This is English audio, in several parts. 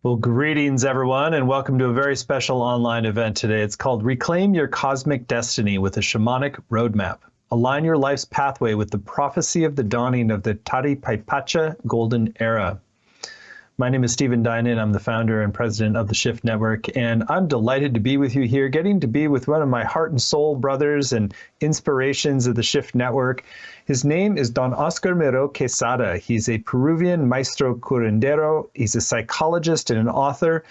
Well, greetings, everyone, and welcome to a very special online event today. It's called Reclaim Your Cosmic Destiny with a Shamanic Roadmap. Align your life's pathway with the prophecy of the dawning of the Taripaypacha Golden Era. My name is Stephen Dinan. I'm the founder and president of the Shift Network, and I'm delighted to be with you here, getting to be with one of my heart and soul brothers and inspirations of the Shift Network. His name is Don Oscar Miro-Quesada. He's a Peruvian maestro curandero. He's a psychologist and an author.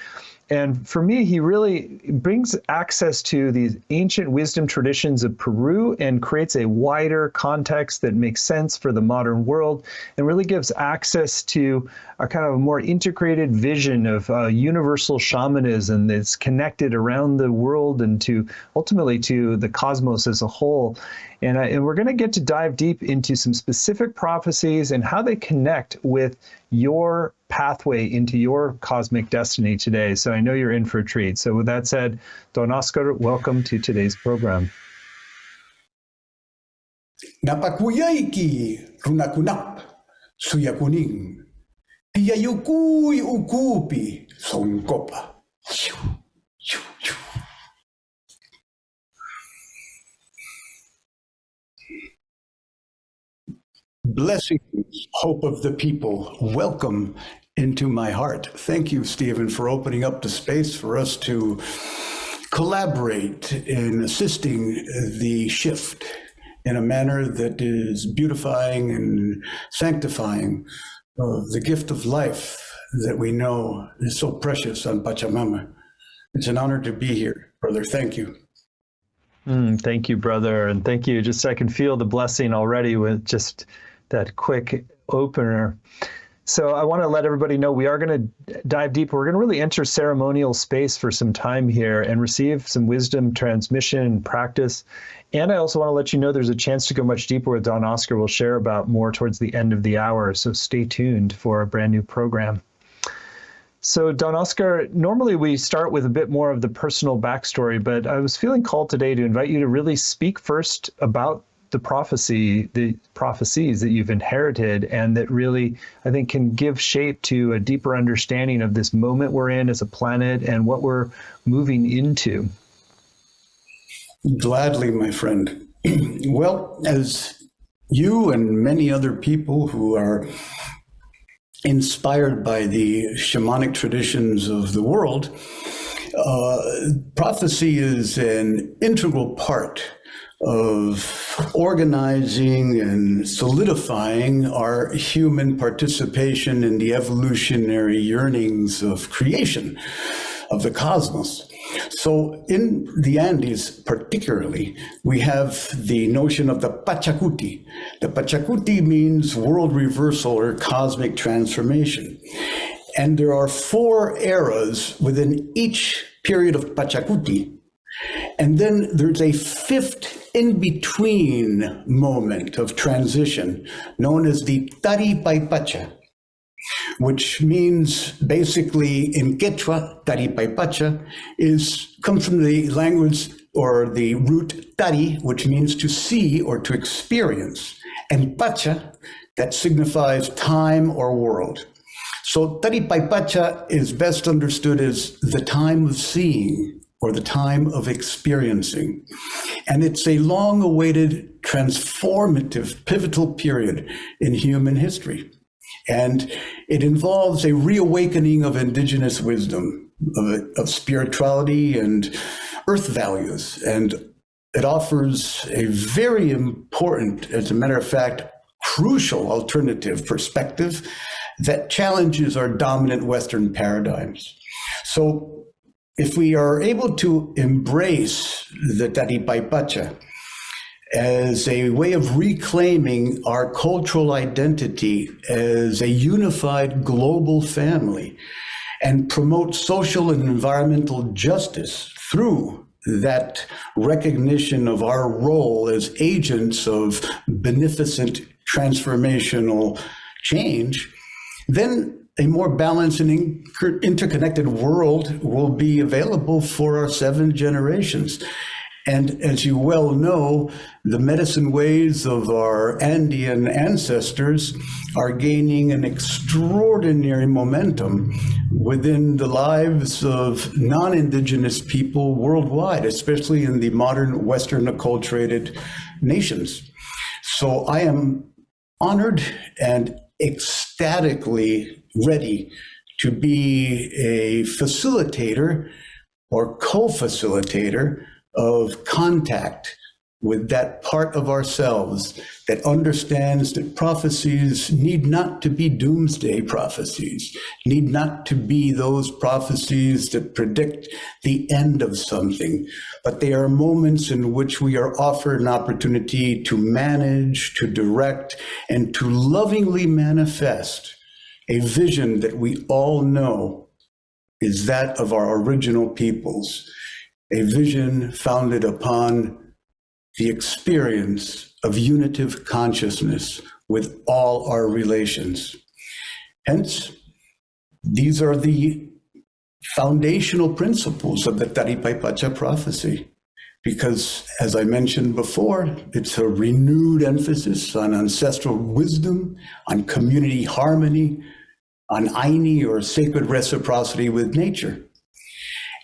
And for me, he really brings access to these ancient wisdom traditions of Peru and creates a wider context that makes sense for the modern world and really gives access to a kind of a more integrated vision of universal shamanism that's connected around the world and to ultimately to the cosmos as a whole. And we're going to get to dive deep into some specific prophecies and how they connect with your pathway into your cosmic destiny today. So I know you're in for a treat. So with that said, Don Oscar, welcome to today's program. Napakuyaiki runakunap suyakuning tiyayukui ukupi sonkopa. Blessings, hope of the people. Welcome into my heart. Thank you, Stephen, for opening up the space for us to collaborate in assisting the shift in a manner that is beautifying and sanctifying of the gift of life that we know is so precious on Pachamama. It's an honor to be here, brother. Thank you. Thank you, brother. And thank you. Just I can feel the blessing already with just that quick opener. So I want to let everybody know we are going to dive deep. We're going to really enter ceremonial space for some time here and receive some wisdom transmission and practice. And I also want to let you know there's a chance to go much deeper with Don Oscar. We'll share about more towards the end of the hour. So stay tuned for a brand new program. So Don Oscar, normally we start with a bit more of the personal backstory, but I was feeling called today to invite you to really speak first about the prophecies that you've inherited and that really, I think, can give shape to a deeper understanding of this moment we're in as a planet and what we're moving into. Gladly, my friend. Well, as you and many other people who are inspired by the shamanic traditions of the world, prophecy is an integral part of organizing and solidifying our human participation in the evolutionary yearnings of creation, of the cosmos. So in the Andes particularly, we have the notion of the Pachacuti. The Pachacuti means world reversal or cosmic transformation. And there are 4 eras within each period of Pachacuti. And then there's a 5th in-between moment of transition known as the Taripaypacha, which means basically in Quechua, Taripaypacha comes from the language or the root tari, which means to see or to experience, and pacha, that signifies time or world. So Taripaypacha is best understood as the time of seeing or the time of experiencing. And it's a long-awaited, transformative, pivotal period in human history. And it involves a reawakening of indigenous wisdom, of spirituality and earth values. And it offers a very important, as a matter of fact, crucial alternative perspective that challenges our dominant Western paradigms. So if we are able to embrace the Taripaypacha as a way of reclaiming our cultural identity as a unified global family and promote social and environmental justice through that recognition of our role as agents of beneficent transformational change, then a more balanced and interconnected world will be available for our 7 generations. And as you well know, the medicine ways of our Andean ancestors are gaining an extraordinary momentum within the lives of non-Indigenous people worldwide, especially in the modern Western acculturated nations. So I am honored and ecstatically ready to be a facilitator or co-facilitator of contact with that part of ourselves that understands that prophecies need not to be doomsday prophecies, need not to be those prophecies that predict the end of something, but they are moments in which we are offered an opportunity to manage, to direct, and to lovingly manifest a vision that we all know is that of our original peoples, a vision founded upon the experience of unitive consciousness with all our relations. Hence, these are the foundational principles of the Taripaypacha prophecy, because, as I mentioned before, it's a renewed emphasis on ancestral wisdom, on community harmony, on Aini, or sacred reciprocity with nature.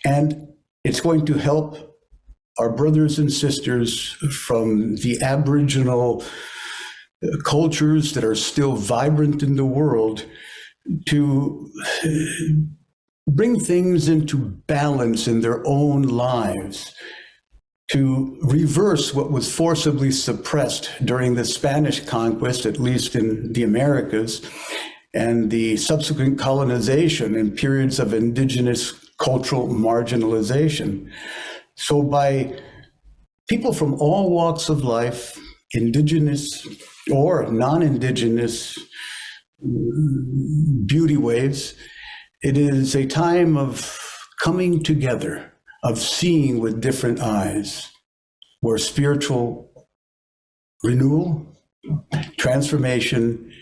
And it's going to help our brothers and sisters from the Aboriginal cultures that are still vibrant in the world to bring things into balance in their own lives, to reverse what was forcibly suppressed during the Spanish conquest, at least in the Americas, and the subsequent colonization and periods of indigenous cultural marginalization. So by people from all walks of life, indigenous or non-indigenous beauty waves, it is a time of coming together, of seeing with different eyes, where spiritual renewal, transformation,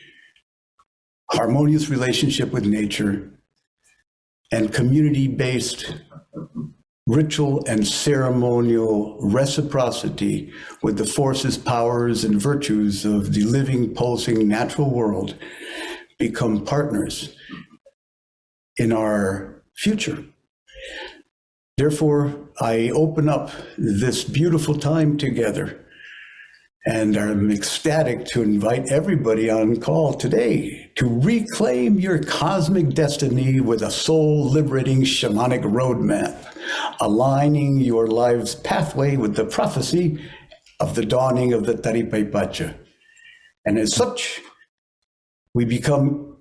harmonious relationship with nature, and community-based ritual and ceremonial reciprocity with the forces, powers, and virtues of the living, pulsing natural world become partners in our future. Therefore, I open up this beautiful time together, and I'm ecstatic to invite everybody on call today to reclaim your cosmic destiny with a soul-liberating shamanic roadmap, aligning your life's pathway with the prophecy of the dawning of the Taripaypacha. And as such, we become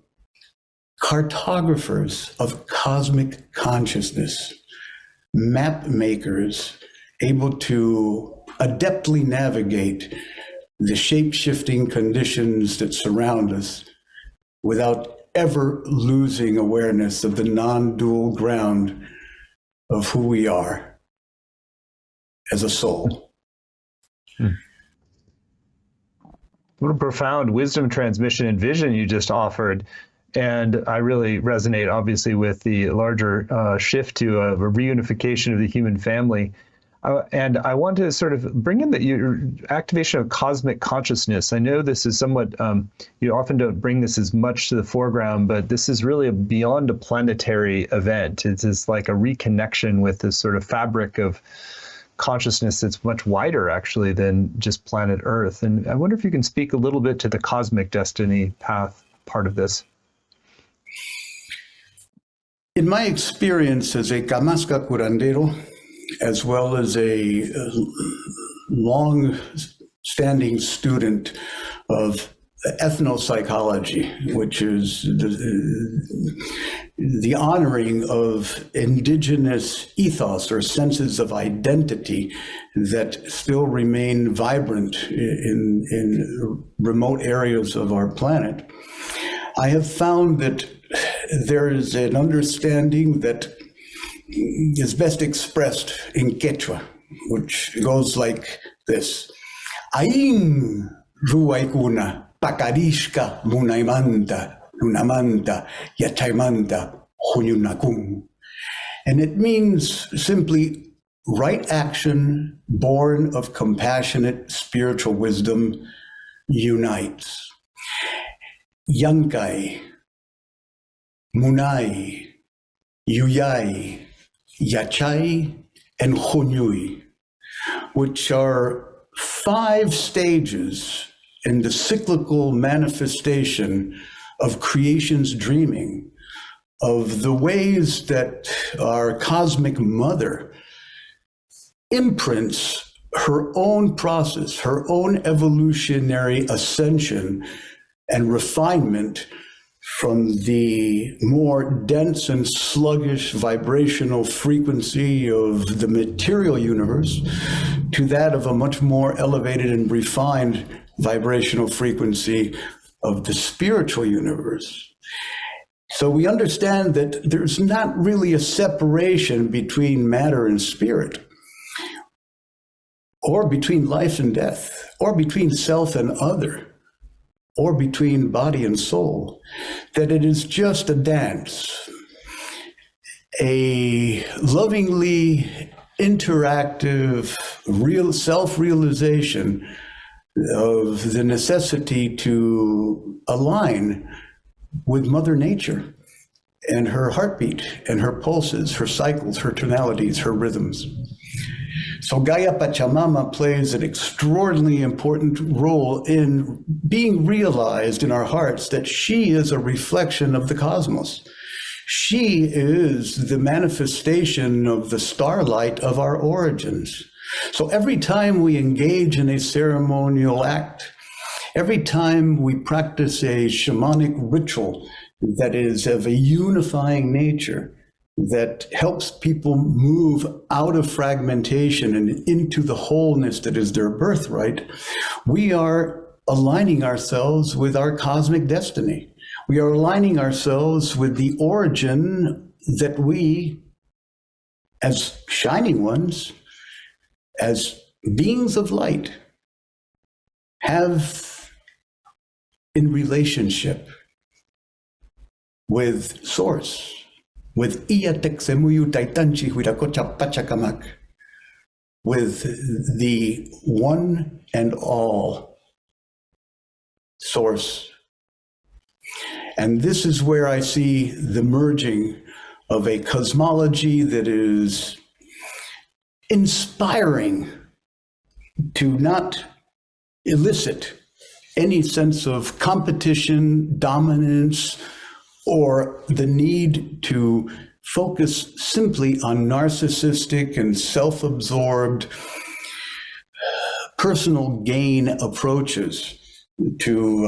cartographers of cosmic consciousness, map makers, able to adeptly navigate the shape-shifting conditions that surround us without ever losing awareness of the non-dual ground of who we are as a soul. What a profound wisdom transmission and vision you just offered. And I really resonate, obviously, with the larger shift to a reunification of the human family. And I want to sort of bring in your activation of cosmic consciousness. I know this is somewhat, you often don't bring this as much to the foreground, but this is really beyond a planetary event. It's like a reconnection with this sort of fabric of consciousness that's much wider, actually, than just planet Earth. And I wonder if you can speak a little bit to the cosmic destiny path part of this. In my experience as a Kamasca curandero, as well as a long-standing student of ethnopsychology, which is the honoring of indigenous ethos or senses of identity that still remain vibrant in remote areas of our planet, I have found that there is an understanding that is best expressed in Quechua, which goes like this. Aing ruwaikuna pakarishka munaimanta nunamanta yataimanta hunyunakung. And it means simply, right action born of compassionate spiritual wisdom unites. Yankai, Munai, Yuyai, Yachai, and Hunyui, which are 5 stages in the cyclical manifestation of creation's dreaming, of the ways that our cosmic mother imprints her own process, her own evolutionary ascension and refinement from the more dense and sluggish vibrational frequency of the material universe to that of a much more elevated and refined vibrational frequency of the spiritual universe. So we understand that there's not really a separation between matter and spirit, or between life and death, or between self and other, or between body and soul, that it is just a dance, a lovingly interactive, real self-realization of the necessity to align with Mother Nature and her heartbeat and her pulses, her cycles, her tonalities, her rhythms. So Gaia Pachamama plays an extraordinarily important role in being realized in our hearts that she is a reflection of the cosmos. She is the manifestation of the starlight of our origins. So every time we engage in a ceremonial act, every time we practice a shamanic ritual that is of a unifying nature, that helps people move out of fragmentation and into the wholeness that is their birthright, we are aligning ourselves with our cosmic destiny. We are aligning ourselves with the origin that we, as shining ones, as beings of light, have in relationship with Source, with Iatexemuyu Taitanchi Huiracocha Pachacamac, with the one and all Source. And this is where I see the merging of a cosmology that is inspiring to not elicit any sense of competition, dominance, or the need to focus simply on narcissistic and self-absorbed personal gain approaches to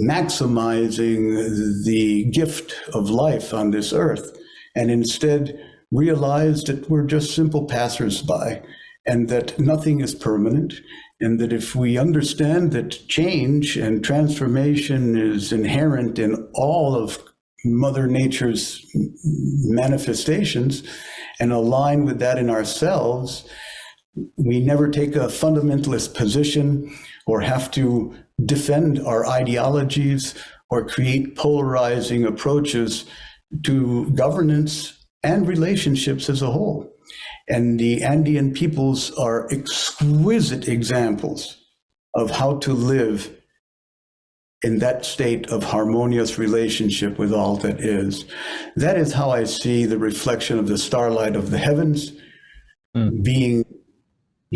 maximizing the gift of life on this earth, and instead realize that we're just simple passersby and that nothing is permanent, and that if we understand that change and transformation is inherent in all of Mother Nature's manifestations and align with that in ourselves, we never take a fundamentalist position or have to defend our ideologies or create polarizing approaches to governance and relationships as a whole. And the Andean peoples are exquisite examples of how to live in that state of harmonious relationship with all that is. That is how I see the reflection of the starlight of the heavens being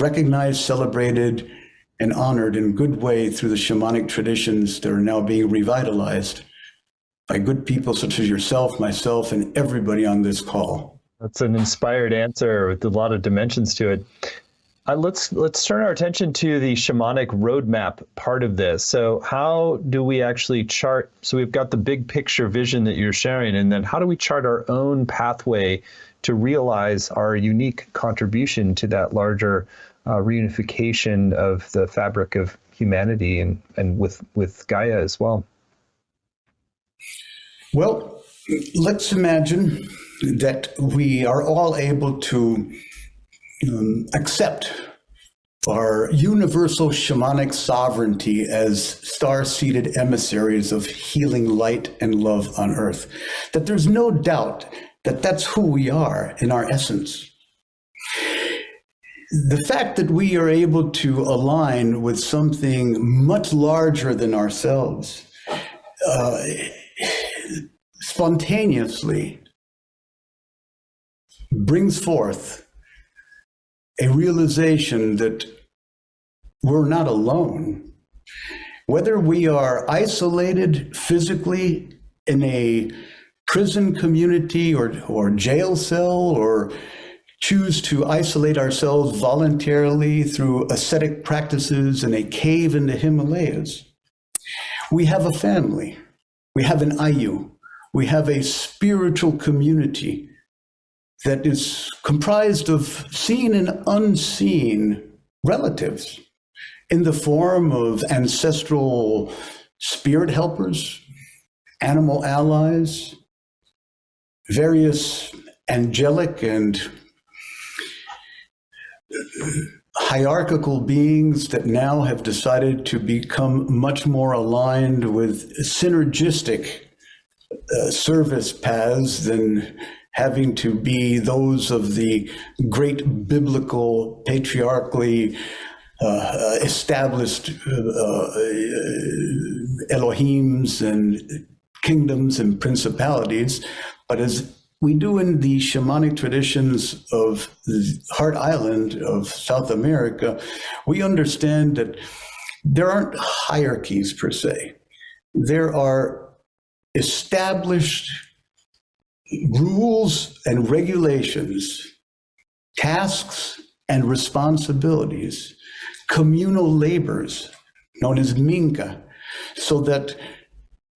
recognized, celebrated, and honored in good way through the shamanic traditions that are now being revitalized by good people such as yourself, myself, and everybody on this call. That's an inspired answer with a lot of dimensions to it. Let's turn our attention to the shamanic roadmap part of this. So how do we actually chart? So we've got the big picture vision that you're sharing, and then how do we chart our own pathway to realize our unique contribution to that larger reunification of the fabric of humanity and with Gaia as well? Well, let's imagine that we are all able to accept our universal shamanic sovereignty as star-seated emissaries of healing light and love on earth. That there's no doubt that that's who we are in our essence. the fact that we are able to align with something much larger than ourselves spontaneously brings forth a realization that we're not alone. Whether we are isolated physically in a prison community or jail cell, or choose to isolate ourselves voluntarily through ascetic practices in a cave in the Himalayas, we have a family, we have an ayu, we have a spiritual community that is comprised of seen and unseen relatives in the form of ancestral spirit helpers, animal allies, various angelic and hierarchical beings that now have decided to become much more aligned with synergistic service paths than having to be those of the great biblical, patriarchally established Elohims and kingdoms and principalities, but as we do in the shamanic traditions of the Heart Island of South America, we understand that there aren't hierarchies per se. There are established rules and regulations, tasks and responsibilities, communal labors known as minka, so that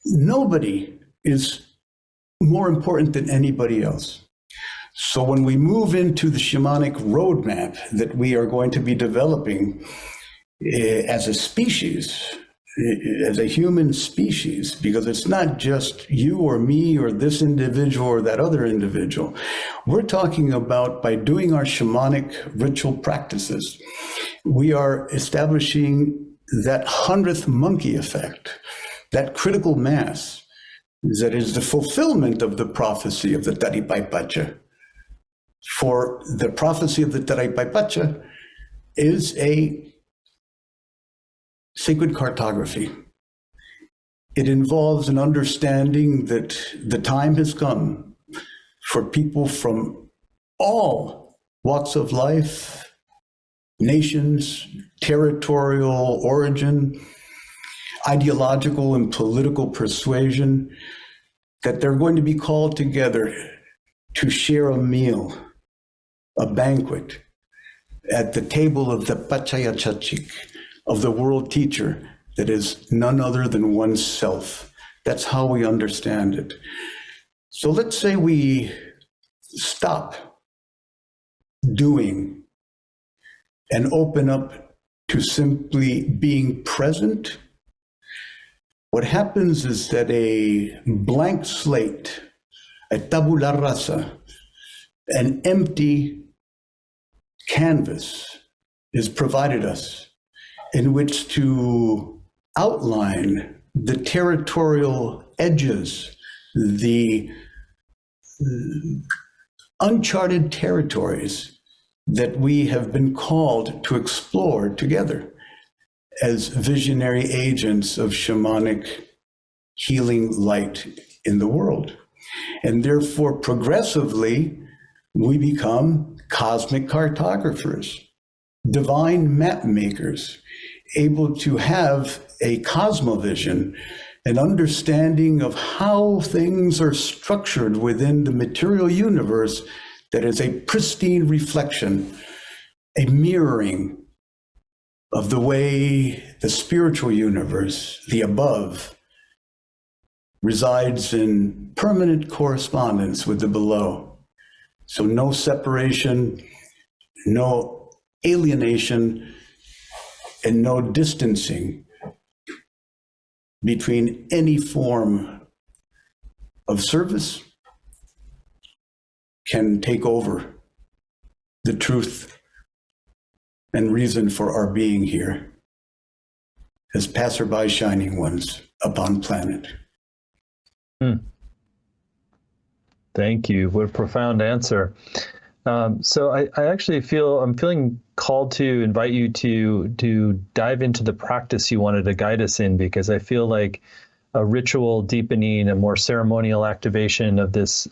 nobody is more important than anybody else. So when we move into the shamanic roadmap that we are going to be developing as a species, as a human species, because it's not just you or me or this individual or that other individual. We're talking about, by doing our shamanic ritual practices, we are establishing that 100th monkey effect, that critical mass that is the fulfillment of the prophecy of the Taripaypacha. For the prophecy of the Taripaypacha is a sacred cartography. It involves an understanding that the time has come for people from all walks of life, nations, territorial origin, ideological and political persuasion, that they're going to be called together to share a meal, a banquet, at the table of the Pachayachachik, of the world teacher that is none other than oneself. That's how we understand it. So let's say we stop doing and open up to simply being present. What happens is that a blank slate, a tabula rasa, an empty canvas is provided us in which to outline the territorial edges, the uncharted territories that we have been called to explore together as visionary agents of shamanic healing light in the world. And therefore, progressively, we become cosmic cartographers, divine map makers, able to have a cosmovision, an understanding of how things are structured within the material universe that is a pristine reflection, a mirroring of the way the spiritual universe, the above, resides in permanent correspondence with the below. So no separation, no alienation, and no distancing between any form of service can take over the truth and reason for our being here as passerby shining ones upon planet. Thank you. What a profound answer. So I actually I'm feeling called to invite you to dive into the practice you wanted to guide us in, because I feel like a ritual deepening, a more ceremonial activation of this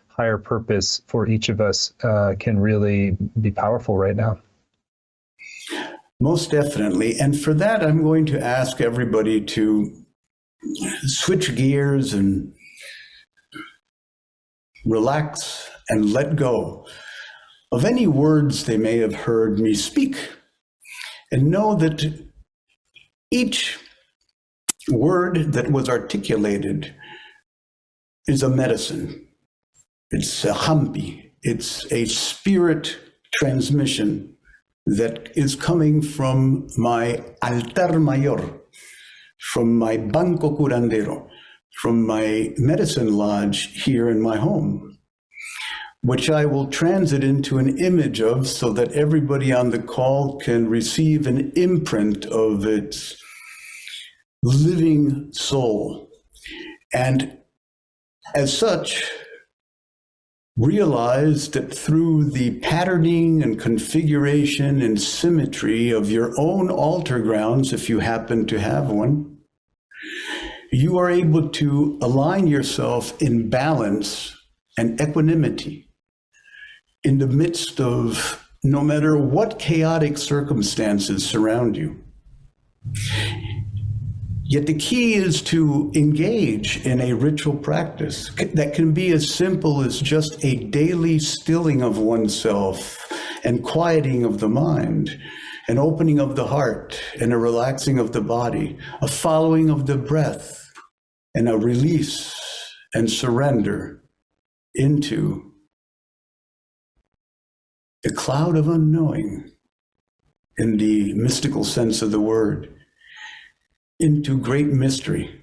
higher purpose for each of us can really be powerful right now. Most definitely. And for that, I'm going to ask everybody to switch gears and relax and let go of any words they may have heard me speak, and know that each word that was articulated is a medicine. It's a hampi. It's a spirit transmission that is coming from my altar mayor, from my banco curandero, from my medicine lodge here in my home, which I will transit into an image of so that everybody on the call can receive an imprint of its living soul. And as such, realize that through the patterning and configuration and symmetry of your own altar grounds, if you happen to have one, you are able to align yourself in balance and equanimity in the midst of no matter what chaotic circumstances surround you. Yet the key is to engage in a ritual practice that can be as simple as just a daily stilling of oneself and quieting of the mind, an opening of the heart and a relaxing of the body, a following of the breath and a release and surrender into the cloud of unknowing in the mystical sense of the word, into great mystery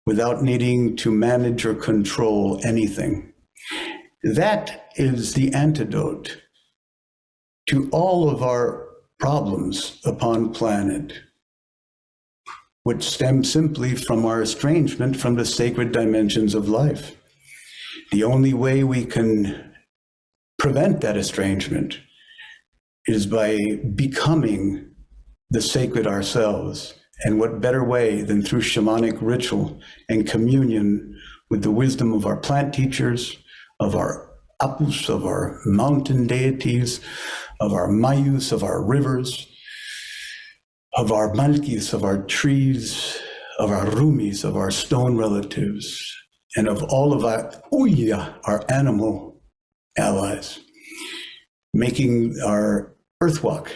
without needing to manage or control anything. That is the antidote to all of our problems upon planet, which stem simply from our estrangement from the sacred dimensions of life. The only way we can prevent that estrangement is by becoming the sacred ourselves. And what better way than through shamanic ritual and communion with the wisdom of our plant teachers, of our apus, of our mountain deities, of our mayus, of our rivers, of our malkis, of our trees, of our rumis, of our stone relatives, and of all of our uya, our animal allies, making our earthwalk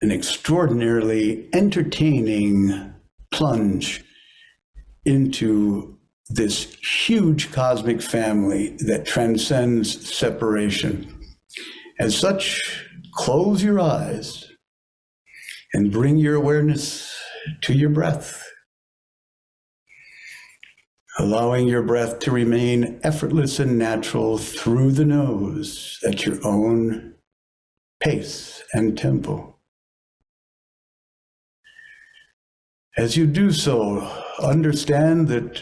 an extraordinarily entertaining plunge into this huge cosmic family that transcends separation. As such, close your eyes and bring your awareness to your breath, allowing your breath to remain effortless and natural through the nose at your own pace and tempo. As you do so, understand that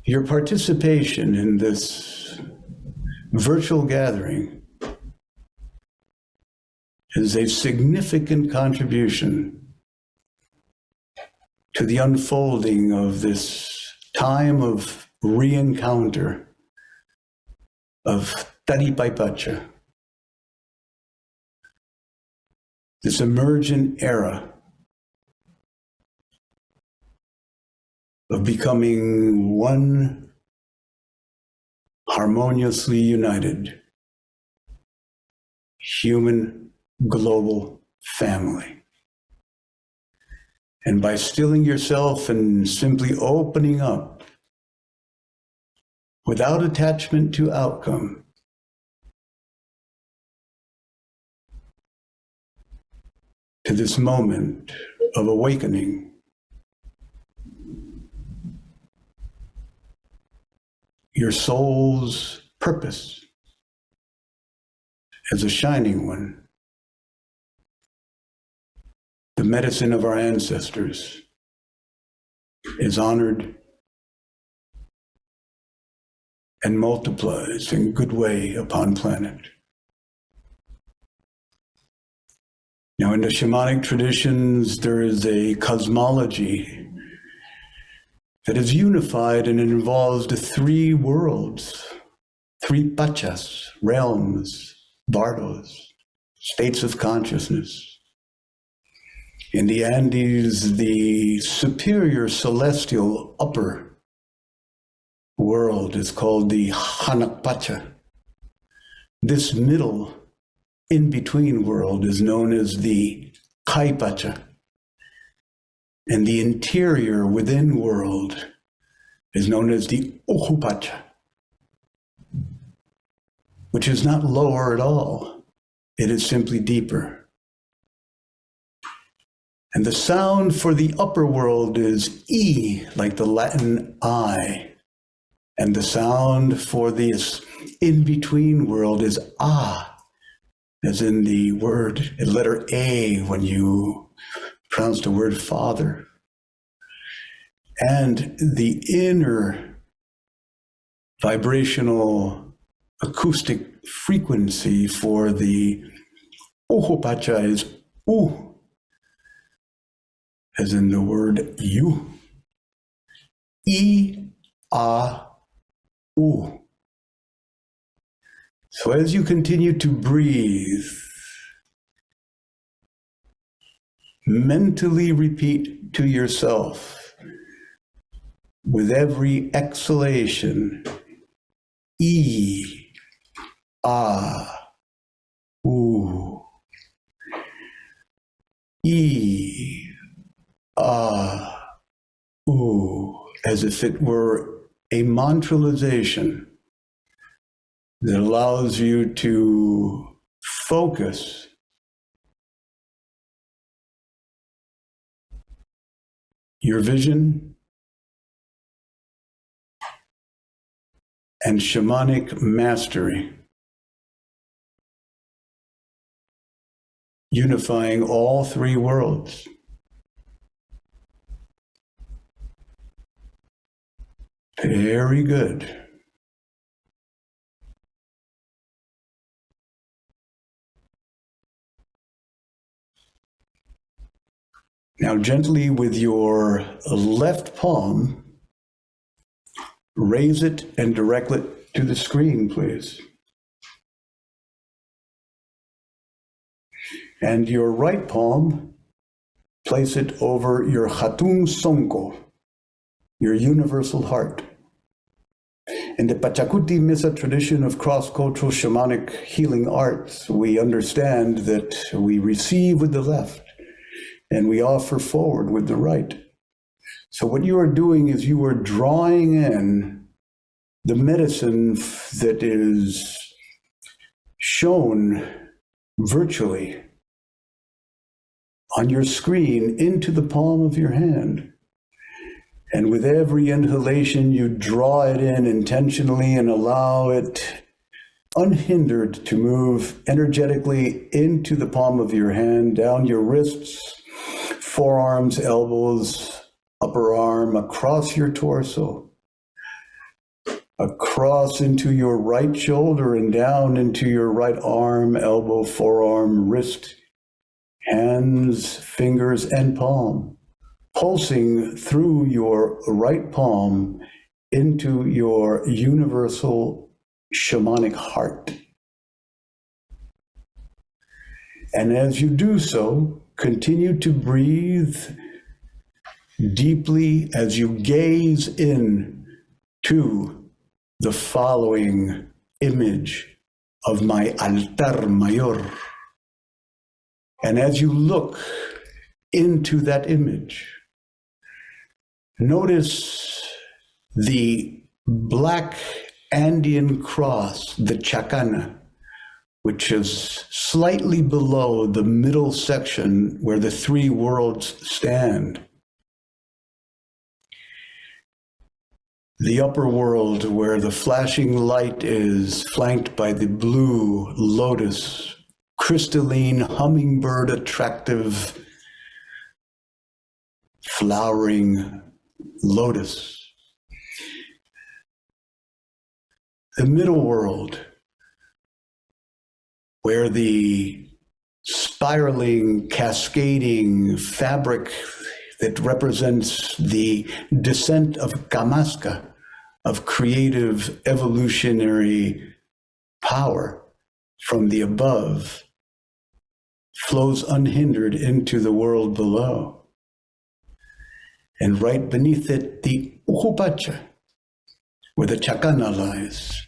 your participation in this virtual gathering is a significant contribution to the unfolding of this time of re-encounter of Taripaypacha, this emergent era of becoming one harmoniously united human global family. And by stilling yourself and simply opening up without attachment to outcome, to this moment of awakening, your soul's purpose as a shining one, the medicine of our ancestors, is honored and multiplies in good way upon planet. Now, in the shamanic traditions, there is a cosmology that is unified, and it involves the three worlds, three pachas, realms, bardos, states of consciousness. In the Andes, the superior celestial upper world is called the Hanakpacha. This middle in-between world is known as the Kaipacha. And the interior within world is known as the Ohupacha, which is not lower at all. It is simply deeper. And the sound for the upper world is E, like the Latin I. And the sound for this in-between world is Ah, as in the word, letter A, when you pronounce the word father. And the inner vibrational acoustic frequency for the Ohupacha is U, as in the word you. E, A, U. So as you continue to breathe, mentally repeat to yourself with every exhalation, E, A, U. E, A, U, as if it were a mantralization that allows you to focus your vision and shamanic mastery, unifying all three worlds. Very good. Now, gently with your left palm, raise it and direct it to the screen, please. And your right palm, place it over your Hatun Sonko, your universal heart. In the Pachacuti Misa tradition of cross-cultural shamanic healing arts, we understand that we receive with the left and we offer forward with the right. So what you are doing is you are drawing in the medicine that is shown virtually on your screen into the palm of your hand. And with every inhalation, you draw it in intentionally and allow it unhindered to move energetically into the palm of your hand, down your wrists, forearms, elbows, upper arm, across your torso, across into your right shoulder and down into your right arm, elbow, forearm, wrist, hands, fingers, and palm, pulsing through your right palm into your universal shamanic heart. And as you do so, continue to breathe deeply as you gaze in to the following image of my altar mayor. And as you look into that image, notice the black Andean cross, the chacana, which is slightly below the middle section where the three worlds stand. The upper world, where the flashing light is flanked by the blue lotus, crystalline, hummingbird attractive, flowering lotus. the middle world, where the spiraling, cascading fabric that represents the descent of Kamaska, of creative evolutionary power from the above, flows unhindered into the world below. And right beneath it, the Uhupacha, where the Chakana lies,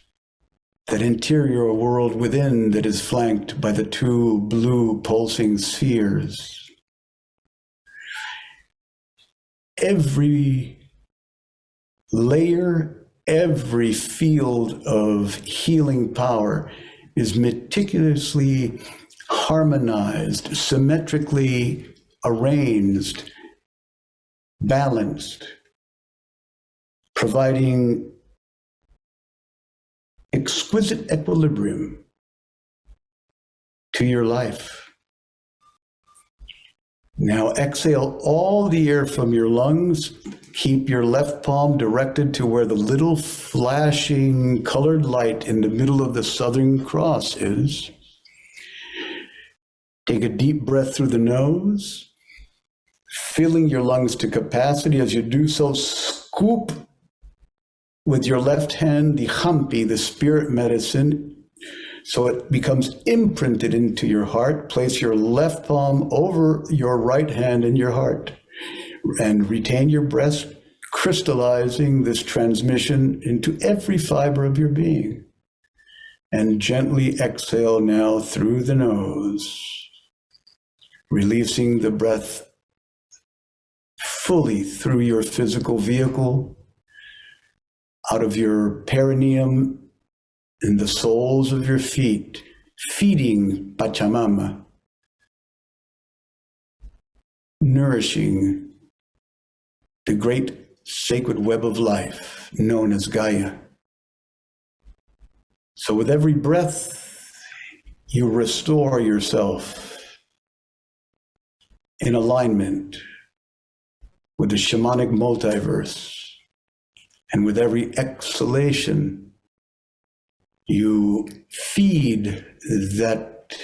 that interior world within that is flanked by the two blue pulsing spheres. Every layer, every field of healing power is meticulously harmonized, symmetrically arranged, balanced, providing exquisite equilibrium to your life. Now exhale all the air from your lungs. Keep your left palm directed to where the little flashing colored light in the middle of the Southern Cross is. Take a deep breath through the nose, filling your lungs to capacity. As you do so, scoop with your left hand the hampi, the spirit medicine, so it becomes imprinted into your heart. Place your left palm over your right hand in your heart and retain your breath, crystallizing this transmission into every fiber of your being. And gently exhale now through the nose, releasing the breath fully through your physical vehicle, out of your perineum and the soles of your feet, feeding Pachamama, nourishing the great sacred web of life known as Gaia. So with every breath, you restore yourself in alignment with the shamanic multiverse. And with every exhalation, you feed that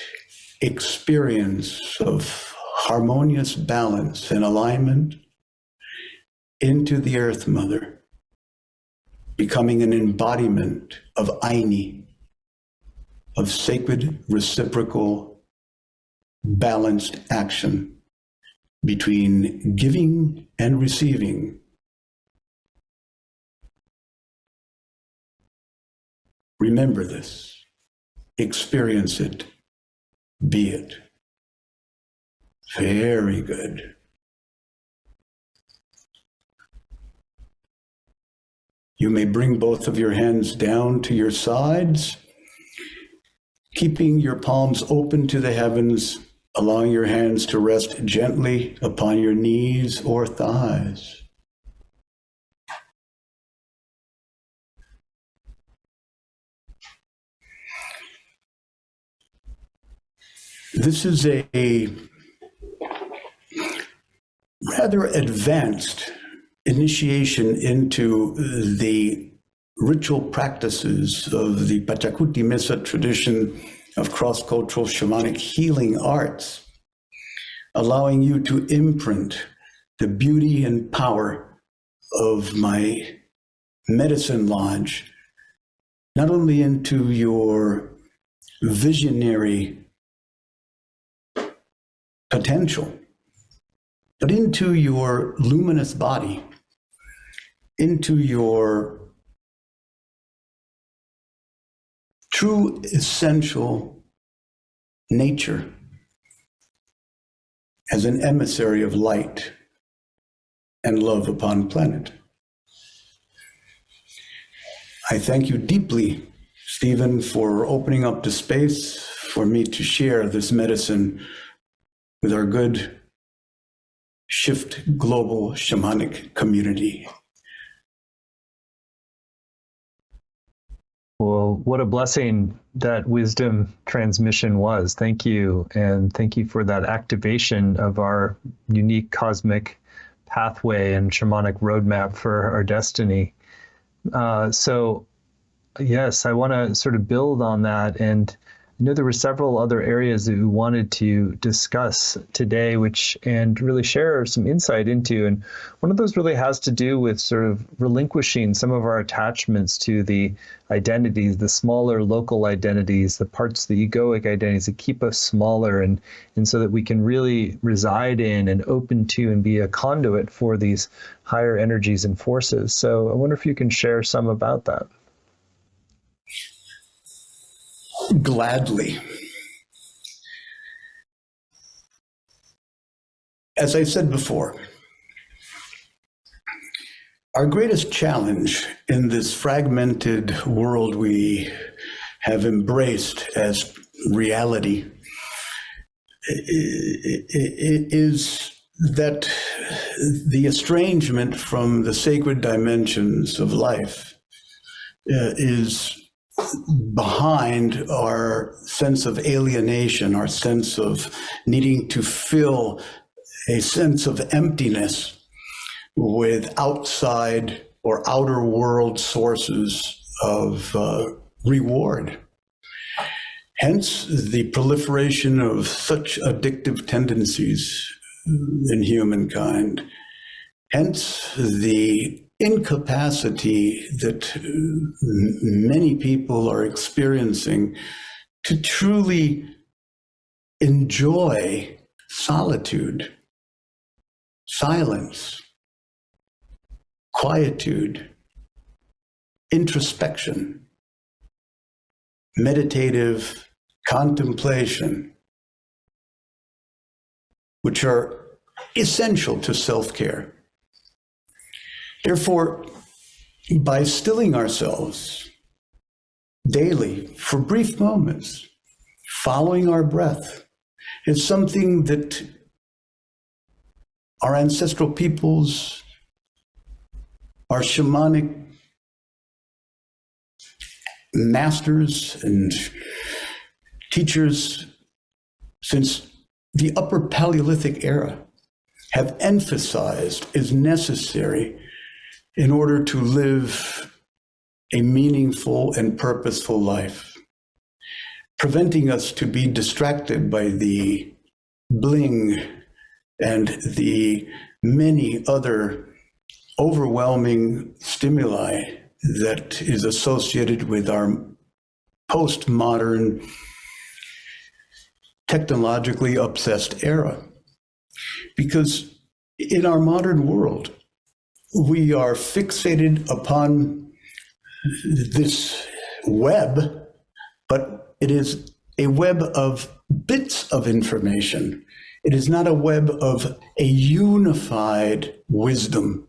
experience of harmonious balance and alignment into the Earth Mother, becoming an embodiment of Aini, of sacred, reciprocal, balanced action between giving and receiving. Remember this, experience it, be it. Very good. You may bring both of your hands down to your sides, keeping your palms open to the heavens, allowing your hands to rest gently upon your knees or thighs. This is a rather advanced initiation into the ritual practices of the Pachacuti Mesa tradition of cross-cultural shamanic healing arts, allowing you to imprint the beauty and power of my medicine lodge, not only into your visionary potential, but into your luminous body, into your true essential nature as an emissary of light and love upon planet. I thank you deeply, Stephen, for opening up the space for me to share this medicine with our good Shift Global Shamanic community. Well, what a blessing that wisdom transmission was. Thank you. And thank you for that activation of our unique cosmic pathway and shamanic roadmap for our destiny. So Yes, I want to sort of build on that. And I know there were several other areas that we wanted to discuss today, and really share some insight into. And one of those really has to do with sort of relinquishing some of our attachments to the identities, the smaller local identities, the parts, the egoic identities that keep us smaller, and so that we can really reside in and open to and be a conduit for these higher energies and forces. So I wonder if you can share some about that. Gladly. As I said before, our greatest challenge in this fragmented world we have embraced as reality is that the estrangement from the sacred dimensions of life is behind our sense of alienation, our sense of needing to fill a sense of emptiness with outside or outer world sources of reward. Hence the proliferation of such addictive tendencies in humankind. Hence the incapacity that many people are experiencing to truly enjoy solitude, silence, quietude, introspection, meditative contemplation, which are essential to self-care. Therefore, by stilling ourselves daily for brief moments, following our breath, is something that our ancestral peoples, our shamanic masters and teachers since the Upper Paleolithic era have emphasized is necessary in order to live a meaningful and purposeful life, preventing us to be distracted by the bling and the many other overwhelming stimuli that is associated with our postmodern, technologically obsessed era. Because in our modern world, we are fixated upon this web, but it is a web of bits of information. It is not a web of a unified wisdom.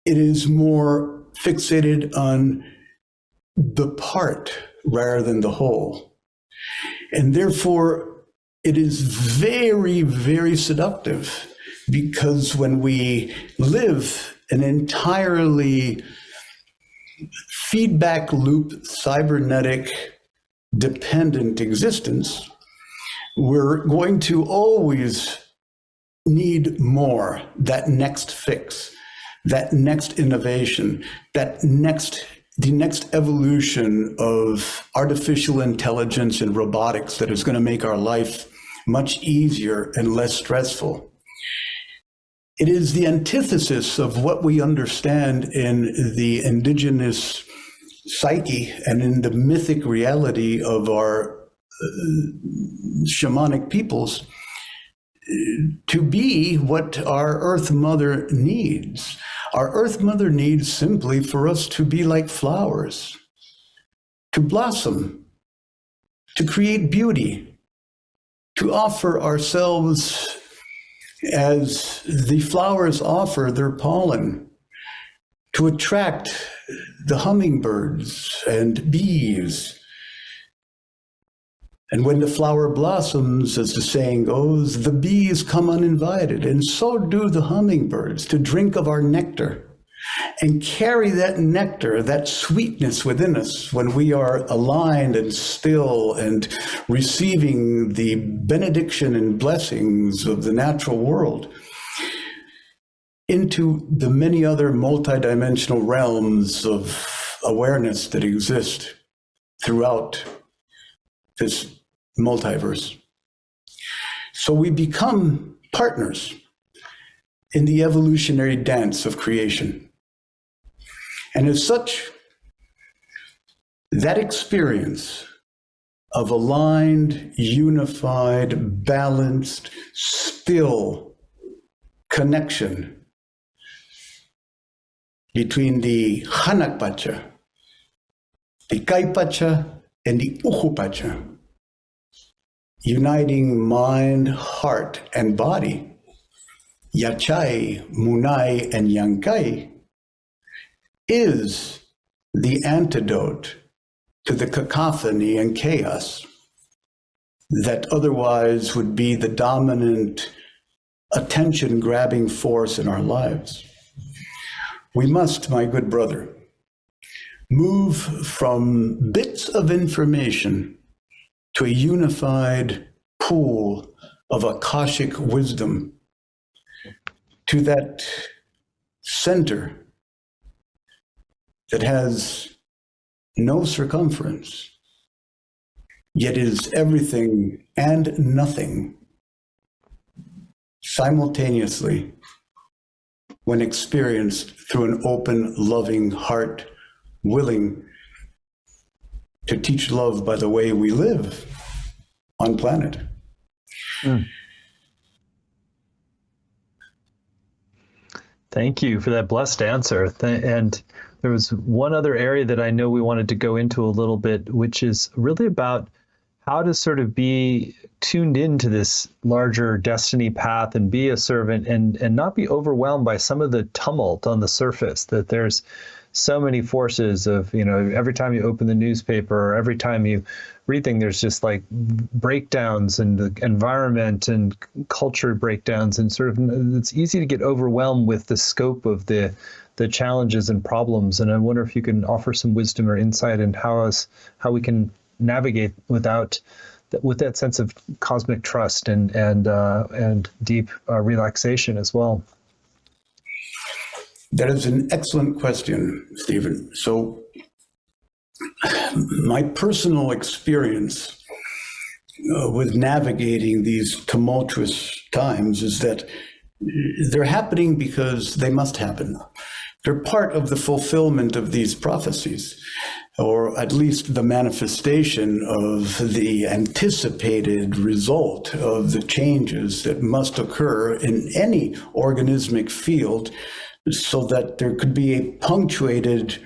It is more fixated on the part rather than the whole. And therefore, it is very, very seductive, because when we live an entirely feedback loop, cybernetic, dependent existence, we're going to always need more, that next fix, that next innovation, the next evolution of artificial intelligence and robotics that is going to make our life much easier and less stressful. It is the antithesis of what we understand in the indigenous psyche and in the mythic reality of our shamanic peoples to be what our Earth Mother needs. Our Earth Mother needs simply for us to be like flowers, to blossom, to create beauty, to offer ourselves as the flowers offer their pollen, to attract the hummingbirds and bees. And when the flower blossoms, as the saying goes, the bees come uninvited, and so do the hummingbirds, to drink of our nectar and carry that nectar, that sweetness within us when we are aligned and still and receiving the benediction and blessings of the natural world into the many other multidimensional realms of awareness that exist throughout this multiverse. So we become partners in the evolutionary dance of creation. And as such, that experience of aligned, unified, balanced, still connection between the Hanakpacha, the Kaipacha, and the Uhupacha, uniting mind, heart, and body, Yachai, Munai, and Yankai, is the antidote to the cacophony and chaos that otherwise would be the dominant attention-grabbing force in our lives. We must, my good brother, move from bits of information to a unified pool of Akashic wisdom, to that center that has no circumference, yet is everything and nothing simultaneously when experienced through an open, loving heart, willing to teach love by the way we live on planet. Thank you for that blessed answer. And there was one other area that I know we wanted to go into a little bit, which is really about how to sort of be tuned into this larger destiny path and be a servant and not be overwhelmed by some of the tumult on the surface, that there's so many forces of, every time you open the newspaper or every time you read things, there's just like breakdowns and the environment and culture breakdowns, and sort of it's easy to get overwhelmed with the scope of the challenges and problems. And I wonder if you can offer some wisdom or insight in how we can navigate with that sense of cosmic trust and deep relaxation as well. That is an excellent question, Stephen. So my personal experience with navigating these tumultuous times is that they're happening because they must happen. They're part of the fulfillment of these prophecies, or at least the manifestation of the anticipated result of the changes that must occur in any organismic field, so that there could be a punctuated,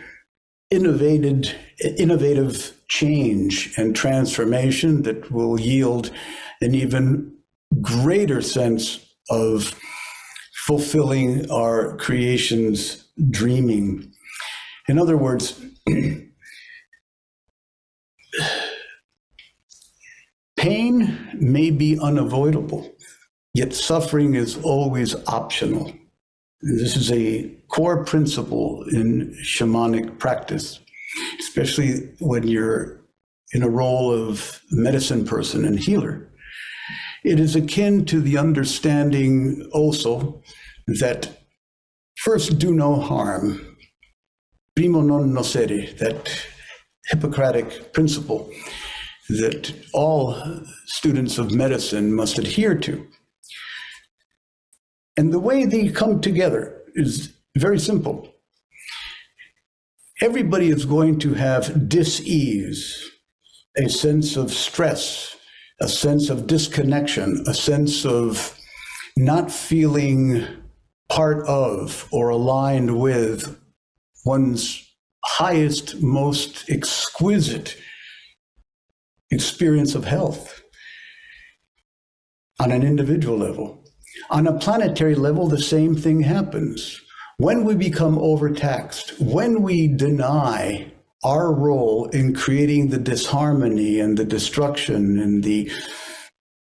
innovative change and transformation that will yield an even greater sense of fulfilling our creation's dreaming. In other words, pain may be unavoidable, yet suffering is always optional. This is a core principle in shamanic practice, especially when you're in a role of medicine person and healer. It is akin to the understanding also that first do no harm, primo non nocere, that Hippocratic principle that all students of medicine must adhere to. And the way they come together is very simple. Everybody is going to have dis-ease, a sense of stress, a sense of disconnection, a sense of not feeling part of or aligned with one's highest, most exquisite experience of health on an individual level. On a planetary level, the same thing happens. When we become overtaxed, when we deny our role in creating the disharmony and the destruction and the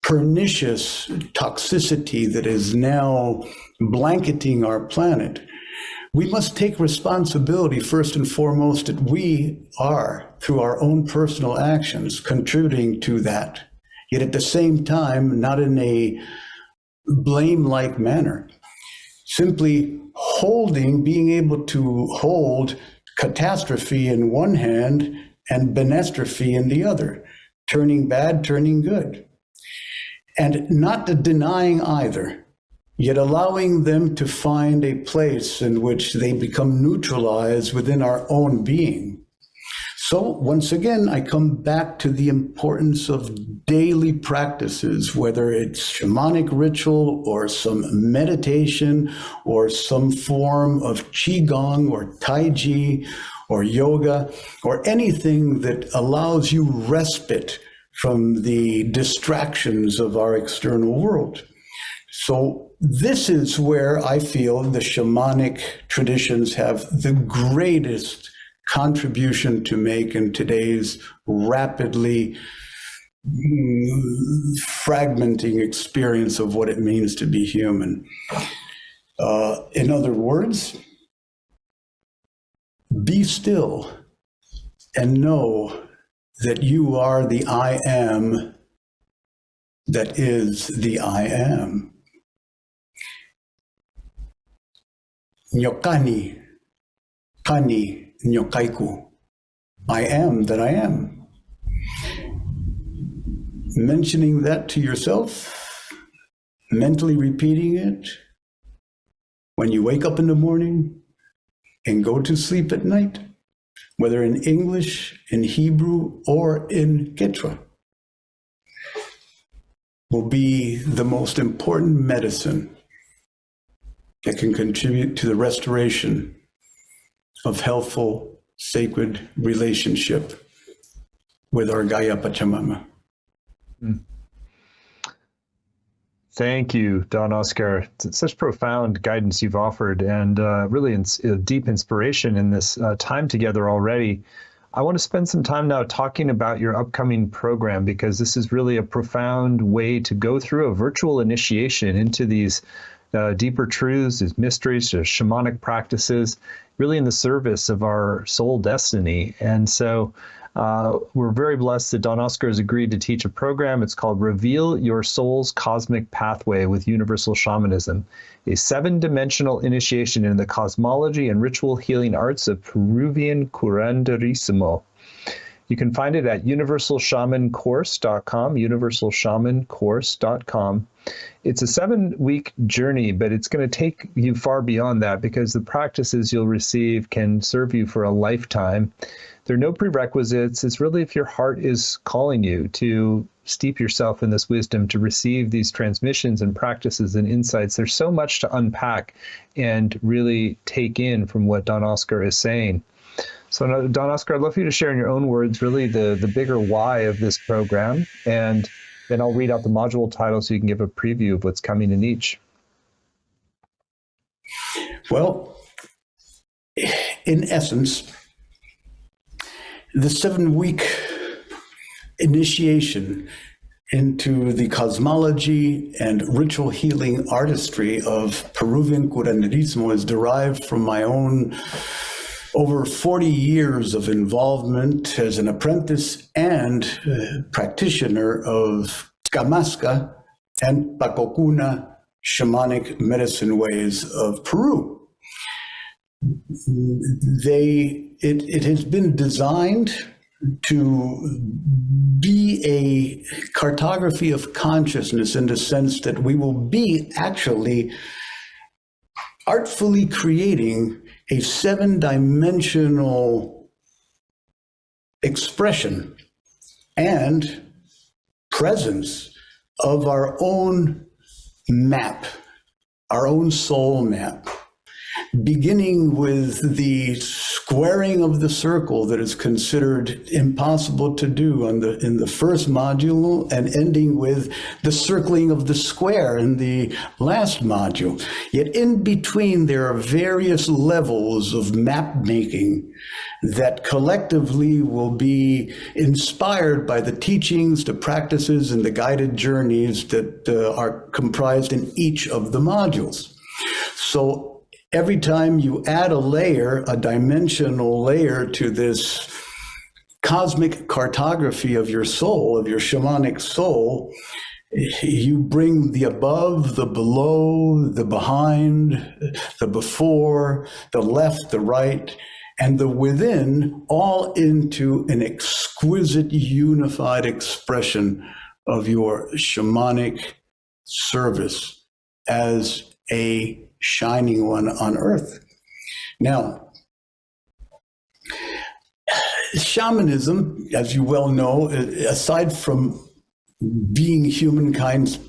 pernicious toxicity that is now blanketing our planet, we must take responsibility first and foremost that we are, through our own personal actions, contributing to that. Yet at the same time, not in a blame-like manner, simply being able to hold catastrophe in one hand and benestrophe in the other, turning bad, turning good. And not denying either, yet allowing them to find a place in which they become neutralized within our own being. So once again, I come back to the importance of daily practices, whether it's shamanic ritual or some meditation or some form of qigong or tai chi or yoga or anything that allows you respite from the distractions of our external world. So this is where I feel the shamanic traditions have the greatest contribution to make in today's rapidly fragmenting experience of what it means to be human. In other words, be still and know that you are the I am that is the I am. Nyokani, kani, nyokaiku. I am that I am. Mentioning that to yourself, mentally repeating it when you wake up in the morning and go to sleep at night, whether in English, in Hebrew, or in Quechua, will be the most important medicine that can contribute to the restoration of healthful, sacred relationship with our Gaia Pachamama. Thank you, Don Oscar. It's such profound guidance you've offered, and really deep inspiration in this time together already. I want to spend some time now talking about your upcoming program, because this is really a profound way to go through a virtual initiation into these deeper truths, these mysteries, shamanic practices, really in the service of our soul destiny. And so we're very blessed that Don Oscar has agreed to teach a program. It's called Reveal Your Soul's Cosmic Pathway with Universal Shamanism, a 7-dimensional initiation in the cosmology and ritual healing arts of Peruvian curanderismo. You can find it at universalshamancourse.com, universalshamancourse.com. It's a 7-week journey, but it's going to take you far beyond that, because the practices you'll receive can serve you for a lifetime. There are no prerequisites. It's really if your heart is calling you to steep yourself in this wisdom, to receive these transmissions and practices and insights. There's so much to unpack and really take in from what Don Oscar is saying. So Don Oscar, I'd love for you to share in your own words really the bigger why of this program, and then I'll read out the module title so you can give a preview of what's coming in each. Well, in essence, the 7-week initiation into the cosmology and ritual healing artistry of Peruvian curanderismo is derived from my own over 40 years of involvement as an apprentice and practitioner of Camasca and Pacocuna shamanic medicine ways of Peru. It has been designed to be a cartography of consciousness, in the sense that we will be actually artfully creating a 7-dimensional expression and presence of our own map, our own soul map, beginning with the squaring of the circle that is considered impossible to do in the first module, and ending with the circling of the square in the last module. Yet in between, there are various levels of map making that collectively will be inspired by the teachings, the practices, and the guided journeys that are comprised in each of the modules. So every time you add a layer, a dimensional layer to this cosmic cartography of your soul, of your shamanic soul, you bring the above, the below, the behind, the before, the left, the right, and the within, all into an exquisite, unified expression of your shamanic service as a shining one on earth. Now, shamanism, as you well know, aside from being humankind's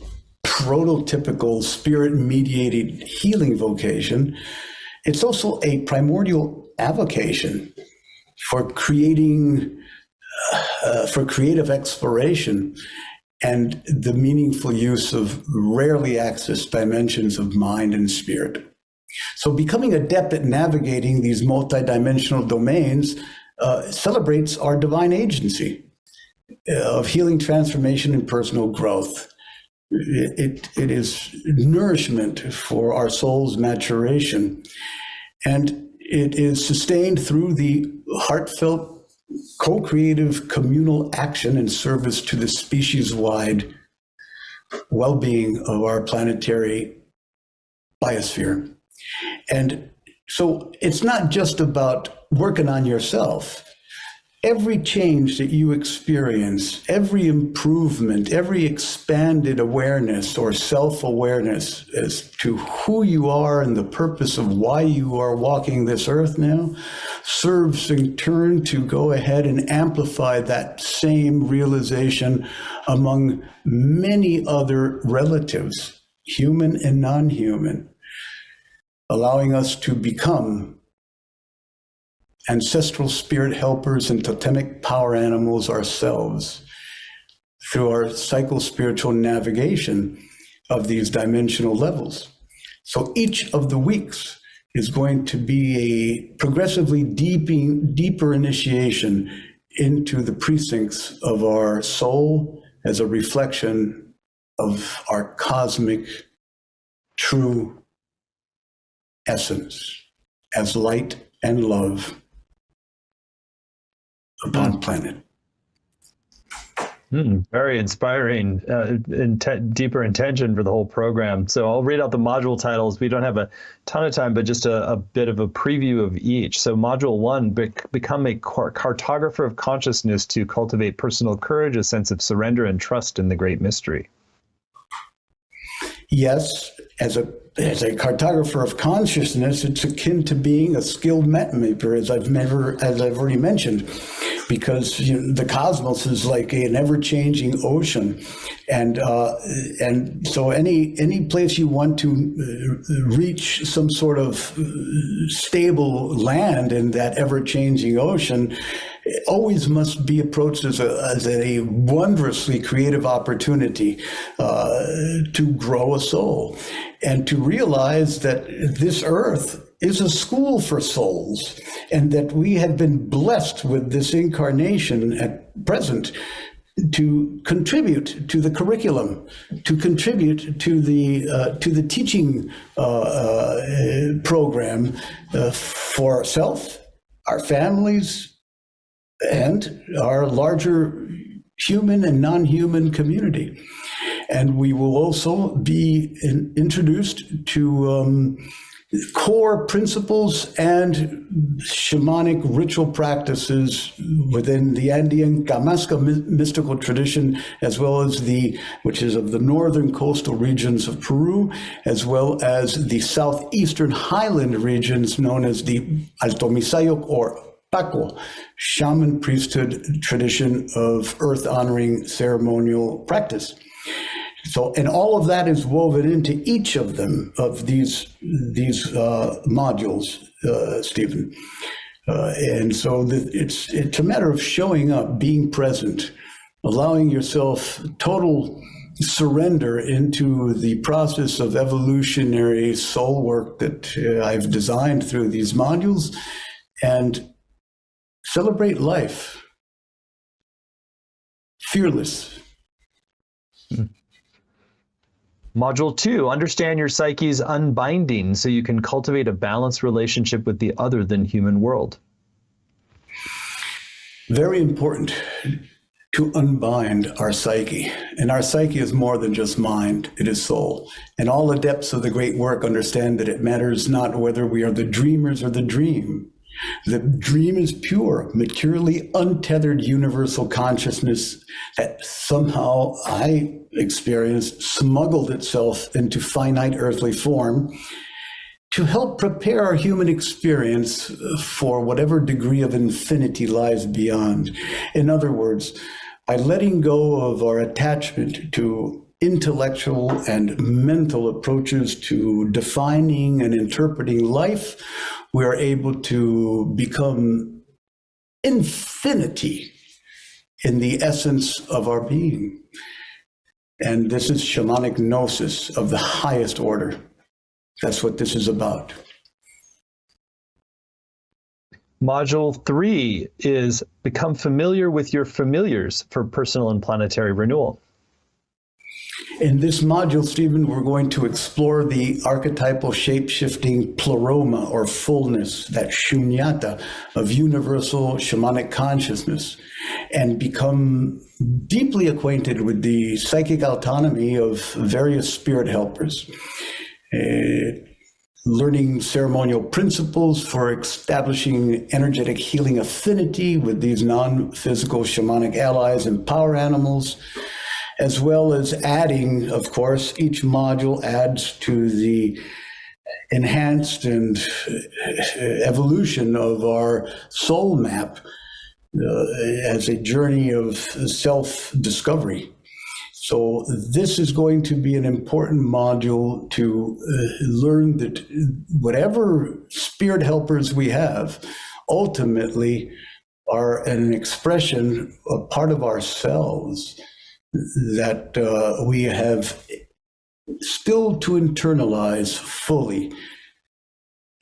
prototypical spirit-mediated healing vocation, it's also a primordial avocation for creating, for creative exploration and the meaningful use of rarely accessed dimensions of mind and spirit. So becoming adept at navigating these multidimensional domains celebrates our divine agency of healing, transformation, and personal growth. It is nourishment for our soul's maturation, and it is sustained through the heartfelt, co-creative communal action in service to the species-wide well-being of our planetary biosphere. And so it's not just about working on yourself. Every change that you experience, every improvement, every expanded awareness or self-awareness as to who you are and the purpose of why you are walking this earth now, serves in turn to go ahead and amplify that same realization among many other relatives, human and non-human, allowing us to become ancestral spirit helpers and totemic power animals ourselves through our psycho-spiritual navigation of these dimensional levels. So each of the weeks is going to be a progressively deeper initiation into the precincts of our soul as a reflection of our cosmic true essence as light and love upon planet. Very inspiring, deeper intention for the whole program. So I'll read out the module titles. We don't have a ton of time, but just a bit of a preview of each. So module 1, become a cartographer of consciousness to cultivate personal courage, a sense of surrender and trust in the great mystery. Yes, as a cartographer of consciousness, it's akin to being a skilled mapmaker, as I've already mentioned, because the cosmos is like an ever-changing ocean, and so any place you want to reach some sort of stable land in that ever-changing ocean, it always must be approached as a wondrously creative opportunity to grow a soul and to realize that this earth is a school for souls, and that we have been blessed with this incarnation at present to contribute to the curriculum, to contribute to the teaching program for ourselves, our families, and our larger human and non-human community. And we will also be introduced to core principles and shamanic ritual practices within the Andean Kamasca mystical tradition, as well as which is of the northern coastal regions of Peru, as well as the southeastern highland regions known as the Alto Misayoc or Paco, shaman priesthood tradition of earth honoring ceremonial practice. So, and all of that is woven into each of them, of these modules, Stephen. And so it's a matter of showing up, being present, allowing yourself total surrender into the process of evolutionary soul work that I've designed through these modules, and celebrate life, fearless. Module 2, understand your psyche's unbinding so you can cultivate a balanced relationship with the other than human world. Very important to unbind our psyche. And our psyche is more than just mind, it is soul. And all adepts of the great work understand that it matters not whether we are the dreamers or the dream. The dream is pure, materially untethered universal consciousness that somehow I experienced smuggled itself into finite earthly form to help prepare our human experience for whatever degree of infinity lies beyond. In other words, by letting go of our attachment to intellectual and mental approaches to defining and interpreting life, we are able to become infinity in the essence of our being. And this is shamanic gnosis of the highest order. That's what this is about. Module 3 is become familiar with your familiars for personal and planetary renewal. In this module, Stephen, we're going to explore the archetypal shape-shifting pleroma or fullness, that shunyata of universal shamanic consciousness, and become deeply acquainted with the psychic autonomy of various spirit helpers. Learning ceremonial principles for establishing energetic healing affinity with these non-physical shamanic allies and power animals, as well as adding, of course, each module adds to the enhanced evolution of our soul map as a journey of self-discovery. So this is going to be an important module to learn that whatever spirit helpers we have ultimately are an expression, a part of ourselves that we have still to internalize fully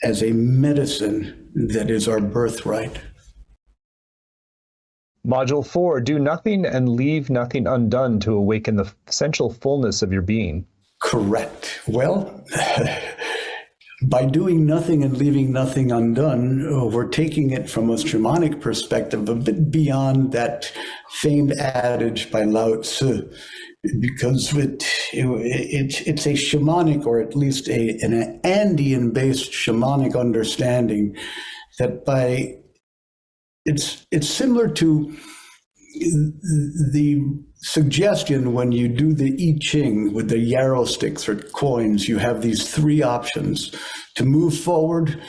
as a medicine that is our birthright. Module 4, do nothing and leave nothing undone to awaken the essential fullness of your being. Correct. Well, by doing nothing and leaving nothing undone, we're taking it from a shamanic perspective a bit beyond that famed adage by Lao Tzu, because it's a shamanic, or at least an Andean-based shamanic understanding that it's similar to the suggestion when you do the I Ching with the yarrow sticks or coins. You have these three options: to move forward,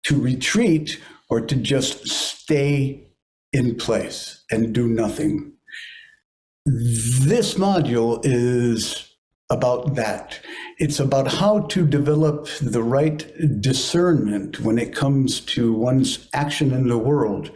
to retreat, or to just stay in place and do nothing. This module is about that. It's about how to develop the right discernment when it comes to one's action in the world,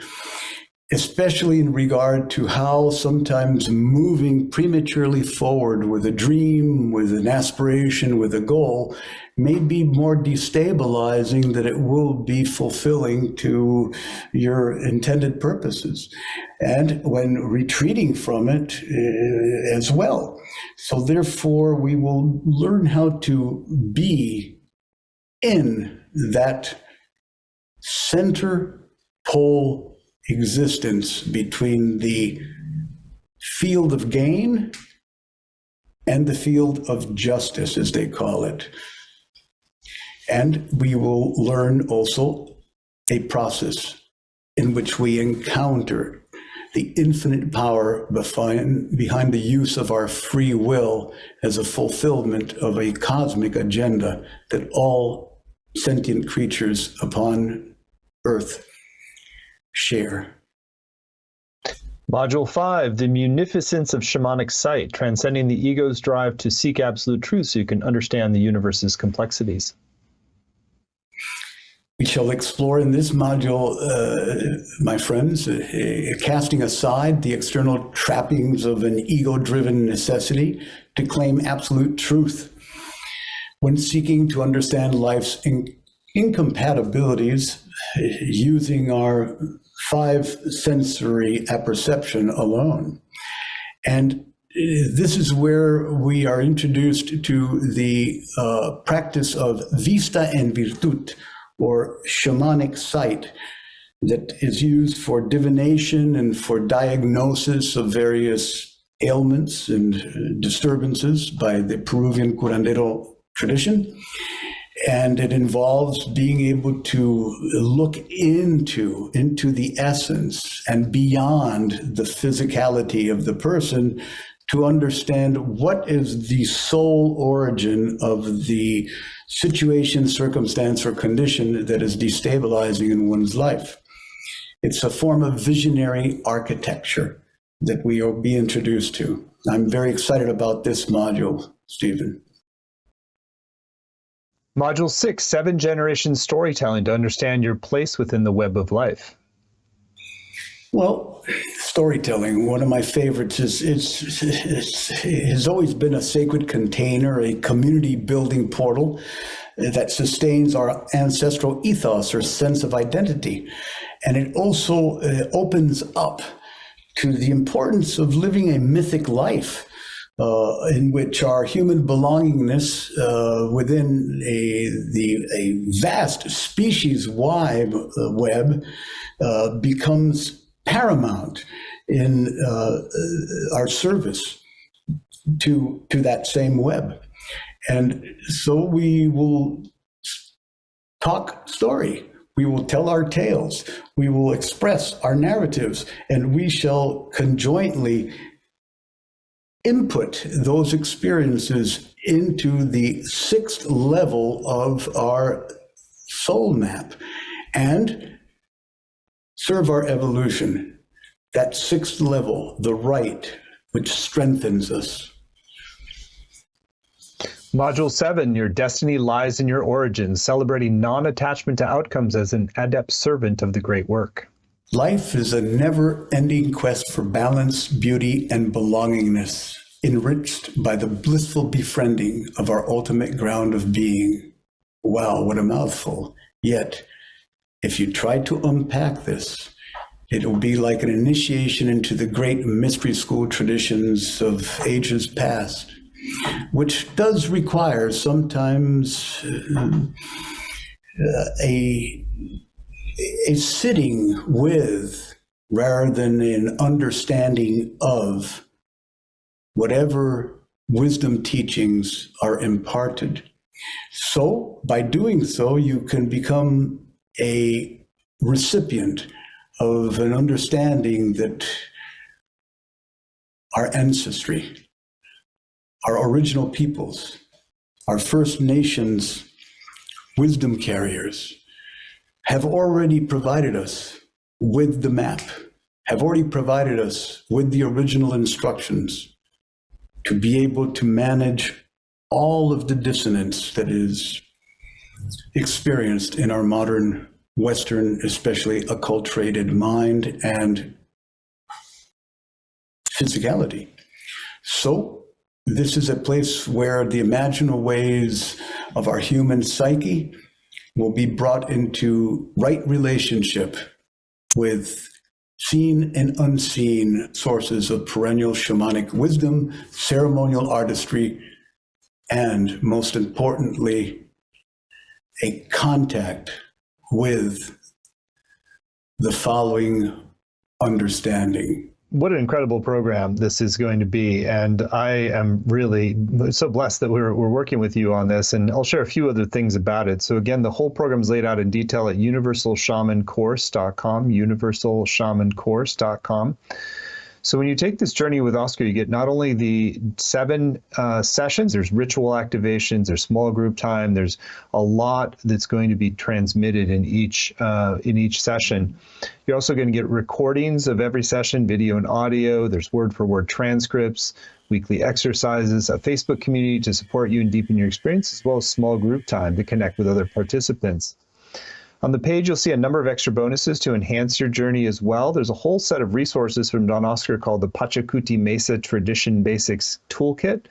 especially in regard to how sometimes moving prematurely forward with a dream, with an aspiration, with a goal, may be more destabilizing than it will be fulfilling to your intended purposes, and when retreating from it as well. So therefore, we will learn how to be in that center pole existence between the field of gain and the field of justice, as they call it. And we will learn also a process in which we encounter the infinite power behind the use of our free will as a fulfillment of a cosmic agenda that all sentient creatures upon Earth share. Module 5, the munificence of shamanic sight, transcending the ego's drive to seek absolute truth so you can understand the universe's complexities. We shall explore in this module, my friends, casting aside the external trappings of an ego-driven necessity to claim absolute truth. When seeking to understand life's incompatibilities, using our 5 sensory apperception alone. And this is where we are introduced to the practice of vista en virtud, or shamanic sight, that is used for divination and for diagnosis of various ailments and disturbances by the Peruvian curandero tradition. And it involves being able to look into the essence and beyond the physicality of the person to understand what is the sole origin of the situation, circumstance, or condition that is destabilizing in one's life. It's a form of visionary architecture that we will be introduced to. I'm very excited about this module, Stephen. Module 6, 7-generation storytelling to understand your place within the web of life. Well, storytelling, one of my favorites, has always been a sacred container, a community building portal that sustains our ancestral ethos or sense of identity. And it also opens up to the importance of living a mythic life in which our human belongingness within a vast species-wide web becomes paramount in our service to that same web. And so we will talk story. We will tell our tales. We will express our narratives, and we shall conjointly input those experiences into the 6th level of our soul map and serve our evolution. That 6th level, the right, which strengthens us. Module 7, your destiny lies in your origins, celebrating non-attachment to outcomes as an adept servant of the great work. Life is a never-ending quest for balance, beauty, and belongingness, enriched by the blissful befriending of our ultimate ground of being. Wow, what a mouthful. Yet, if you try to unpack this, it will be like an initiation into the great mystery school traditions of ages past, which does require sometimes a sitting with rather than an understanding of whatever wisdom teachings are imparted. So by doing so, you can become a recipient of an understanding that our ancestry, our original peoples, our First Nations wisdom carriers have already provided us with the map, have already provided us with the original instructions to be able to manage all of the dissonance that is experienced in our modern Western, especially acculturated mind and physicality. So this is a place where the imaginal ways of our human psyche will be brought into right relationship with seen and unseen sources of perennial shamanic wisdom, ceremonial artistry, and most importantly, a contact with the following understanding. What an incredible program this is going to be. And I am really so blessed that we're working with you on this. And I'll share a few other things about it. So again, the whole program is laid out in detail at universalshamancourse.com, universalshamancourse.com. So when you take this journey with Oscar, you get not only the 7 sessions, there's ritual activations, there's small group time, there's a lot that's going to be transmitted in each session. You're also going to get recordings of every session, video and audio. There's word-for-word transcripts, weekly exercises, a Facebook community to support you and deepen your experience, as well as small group time to connect with other participants. On the page, you'll see a number of extra bonuses to enhance your journey as well. There's a whole set of resources from Don Oscar called the Pachacuti Mesa Tradition Basics Toolkit.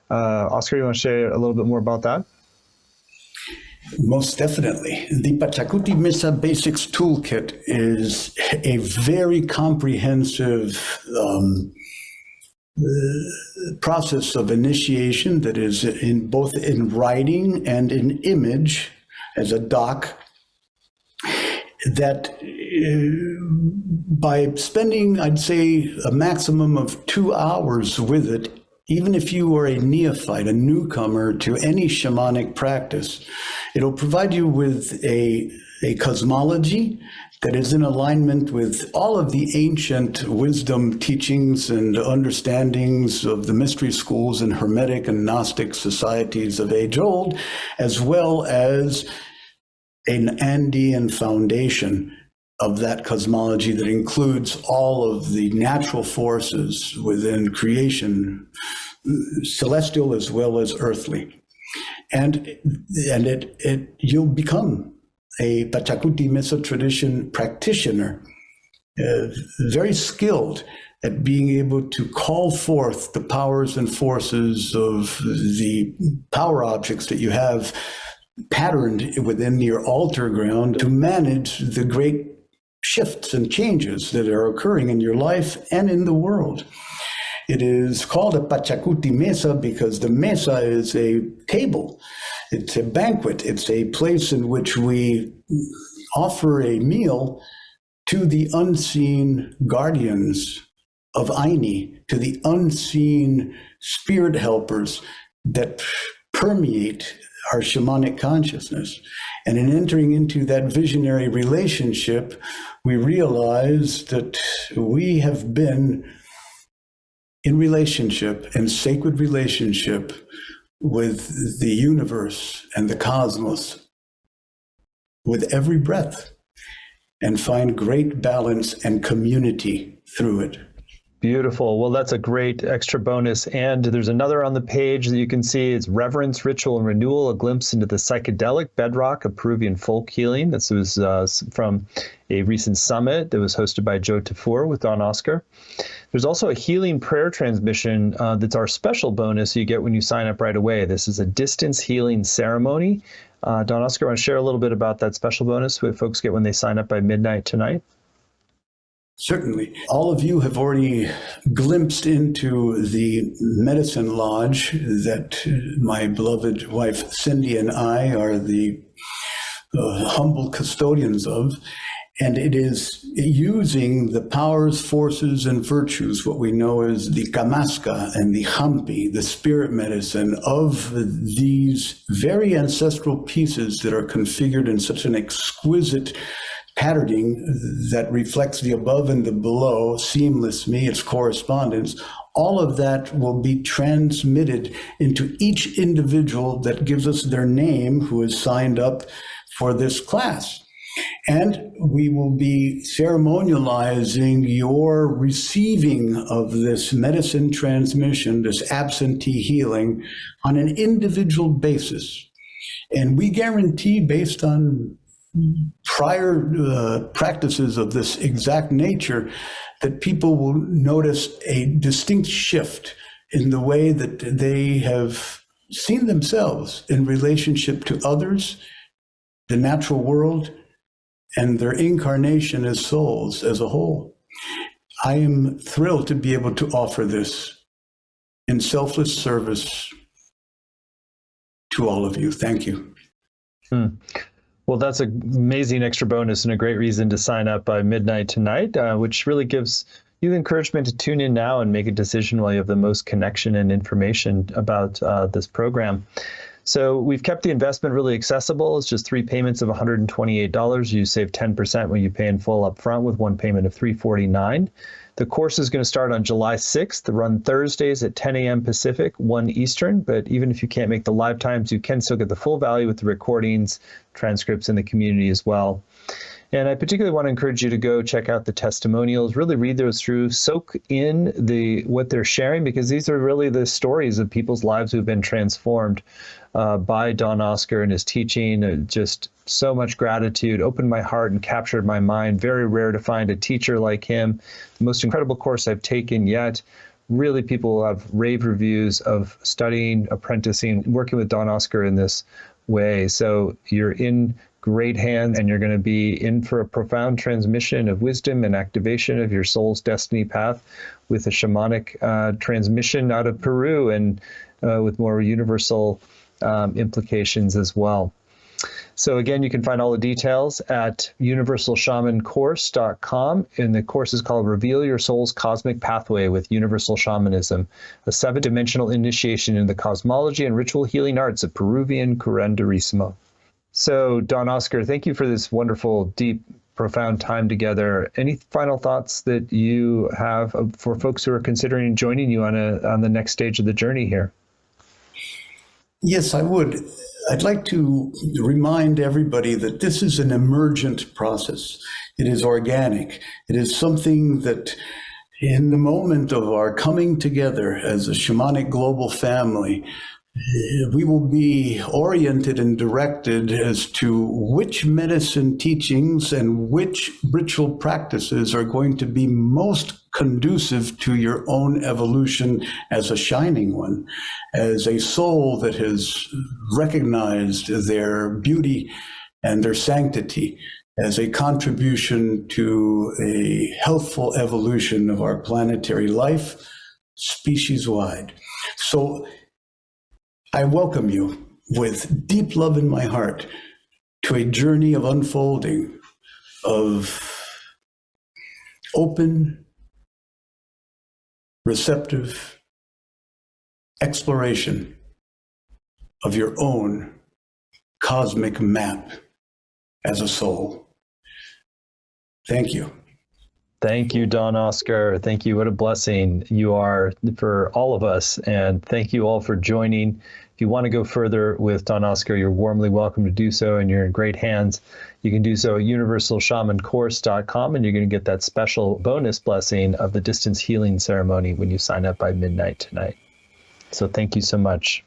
Oscar, you want to share a little bit more about that? Most definitely. The Pachacuti Mesa Basics Toolkit is a very comprehensive process of initiation that is in both in writing and in image as a doc, that by spending, I'd say, a maximum of 2 hours with it even if you are a neophyte, a newcomer to any shamanic practice, it'll provide you with a cosmology that is in alignment with all of the ancient wisdom teachings and understandings of the mystery schools and Hermetic and Gnostic societies of age old, as well as an Andean foundation of that cosmology that includes all of the natural forces within creation, celestial as well as earthly. And you'll become a Pachacuti Mesa tradition practitioner, very skilled at being able to call forth the powers and forces of the power objects that you have patterned within your altar ground to manage the great shifts and changes that are occurring in your life and in the world. It is called a Pachacuti Mesa because the mesa is a table. It's a banquet. It's a place in which we offer a meal to the unseen guardians of Aini, to the unseen spirit helpers that permeate our shamanic consciousness. And in entering into that visionary relationship, we realize that we have been in relationship, in sacred relationship with the universe and the cosmos with every breath, and find great balance and community through it. Beautiful. Well, that's a great extra bonus. And there's another on the page that you can see. It's Reverence, Ritual, and Renewal, a glimpse into the psychedelic bedrock of Peruvian folk healing. This was from a recent summit that was hosted by Joe Tafur with Don Oscar. There's also a healing prayer transmission that's our special bonus you get when you sign up right away. This is a distance healing ceremony. Don Oscar, want to share a little bit about that special bonus that folks get when they sign up by midnight tonight? Certainly. All of you have already glimpsed into the medicine lodge that my beloved wife Cindy and I are the humble custodians of. And it is using the powers, forces, and virtues, what we know as the Kamaska and the Hampi, the spirit medicine of these very ancestral pieces that are configured in such an exquisite patterning that reflects the above and the below, seamless me, its correspondence. All of that will be transmitted into each individual that gives us their name who is signed up for this class. And we will be ceremonializing your receiving of this medicine transmission, this absentee healing, on an individual basis. And we guarantee, based on prior practices of this exact nature, that people will notice a distinct shift in the way that they have seen themselves in relationship to others, the natural world, and their incarnation as souls as a whole. I am thrilled to be able to offer this in selfless service to all of you. Thank you. Well, that's an amazing extra bonus and a great reason to sign up by midnight tonight, which really gives you the encouragement to tune in now and make a decision while you have the most connection and information about this program. So we've kept the investment really accessible. It's just 3 payments of $128. You save 10% when you pay in full up front with one payment of $349. The course is going to start on July 6th, run Thursdays at 10 a.m. Pacific, 1 Eastern. But even if you can't make the live times, you can still get the full value with the recordings, transcripts, and the community as well. And I particularly want to encourage you to go check out the testimonials, really read those through, soak in what they're sharing, because these are really the stories of people's lives who've been transformed by Don Oscar and his teaching. Just so much gratitude, opened my heart and captured my mind. Very rare to find a teacher like him. The most incredible course I've taken yet. Really, people have rave reviews of studying, apprenticing, working with Don Oscar in this way. So you're in great hands, and you're going to be in for a profound transmission of wisdom and activation of your soul's destiny path with a shamanic transmission out of Peru, and with more universal implications as well. So again, you can find all the details at universalshamancourse.com. And the course is called Reveal Your Soul's Cosmic Pathway with Universal Shamanism, a 7-dimensional initiation in the cosmology and ritual healing arts of Peruvian curanderismo. So Don Oscar, thank you for this wonderful, deep, profound time together. Any final thoughts that you have for folks who are considering joining you on the next stage of the journey here? Yes, I would. I'd like to remind everybody that this is an emergent process. It is organic. It is something that in the moment of our coming together as a shamanic global family, we will be oriented and directed as to which medicine teachings and which ritual practices are going to be most conducive to your own evolution as a shining one, as a soul that has recognized their beauty and their sanctity as a contribution to a healthful evolution of our planetary life, species-wide. So I welcome you with deep love in my heart to a journey of unfolding, of open, receptive exploration of your own cosmic map as a soul. Thank you. Thank you, Don Oscar. Thank you. What a blessing you are for all of us. And thank you all for joining. If you want to go further with Don Oscar, you're warmly welcome to do so, and you're in great hands. You can do so at universalshamancourse.com, and you're going to get that special bonus blessing of the distance healing ceremony when you sign up by midnight tonight. So thank you so much.